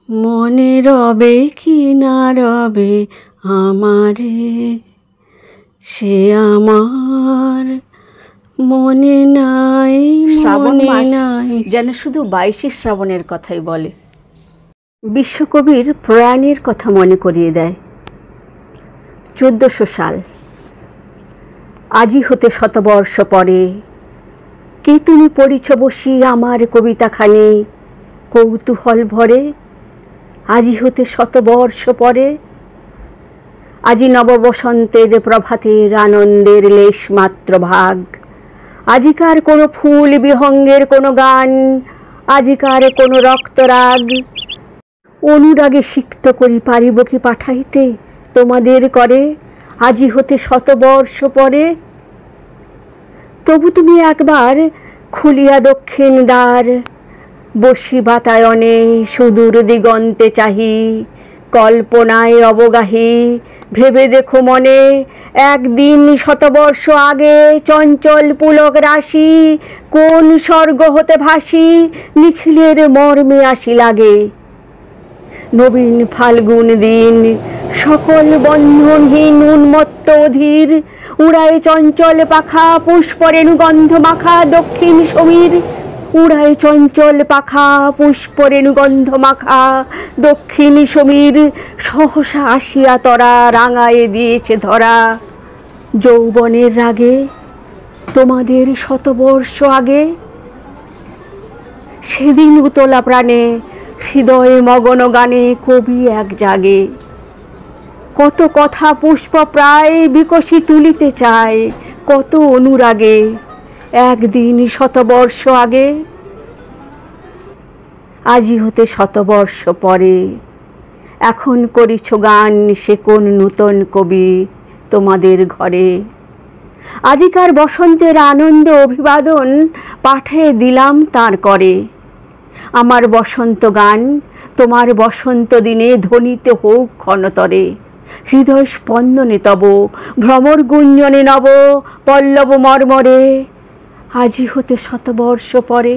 মনে রবে কি না রবে আমারে, সে আমার মনে নাই। শ্রাবণ মনে মাস নাই যেন শুধু 22শে শ্রাবণের কথাই বলে। বিশ্বকবির প্রয়াণের কথা মনে করিয়ে দেয়। 1400 সাল। আজি হতে শতবর্ষ পরে, কে তুমি পড়িছ বসি আমার কবিতাখানি কৌতূহল ভরে। আজি হতে শতবর্ষ পরে, আজি নববসন্তের প্রভাতের আনন্দের লেশমাত্র ভাগ। আজিকার কোনো ফুল বিহঙ্গের কোনো গান, আজিকার কোনো রক্তরাগ। অনুরাগে সিক্ত করি পারিব কি পাঠাইতে তোমাদের করে, আজি হতে শতবর্ষ পরে। তবু তুমি একবার খুলিয়া দক্ষিণ দ্বার, বসি বাতায়নে সুদূর দিগন্তে চাহি, কল্পনায় অবগাহী ভেবে দেখো মনে। একদিন শতবর্ষ আগে চঞ্চল পুলক রাশি, কোন স্বর্গ হতে ভাসি নিখিলের মর্মে আসি লাগে। নবীন ফাল্গুন দিন সকল বন্ধনহীন উন্মত্ত অধীর, উড়ায় চঞ্চল পাখা পুষ্পরেণু গন্ধ মাখা দক্ষিণ সমীর। উড়ায় চঞ্চল পাখা পুষ্পরেণু গন্ধ মাখা দক্ষিণ সমীর। সহসা আসিয়া তরা রাঙায়ে দিয়েছে ধরা, যৌবনের রাগে তোমাদের শতবর্ষ আগে। সেদিন উতলা প্রাণে হৃদয়ে মগন গানে কবি এক জাগে। কত কথা পুষ্প প্রায় বিকশি তুলিতে চায়, কত অনুরাগে একদিন শতবর্ষ আগে। আজি হতে শতবর্ষ পরে, এখন করিছ গান সে কোন নূতন কবি তোমাদের ঘরে। আজিকার বসন্তের আনন্দ অভিবাদন পাঠিয়ে দিলাম তার করে। আমার বসন্ত গান তোমার বসন্ত দিনে ধ্বনিতে হোক ক্ষণতরে। হৃদয় স্পন্দনে তব ভ্রমর গুঞ্জনে নব পল্লব মর্মরে, আজি হতে শতবর্ষ পরে।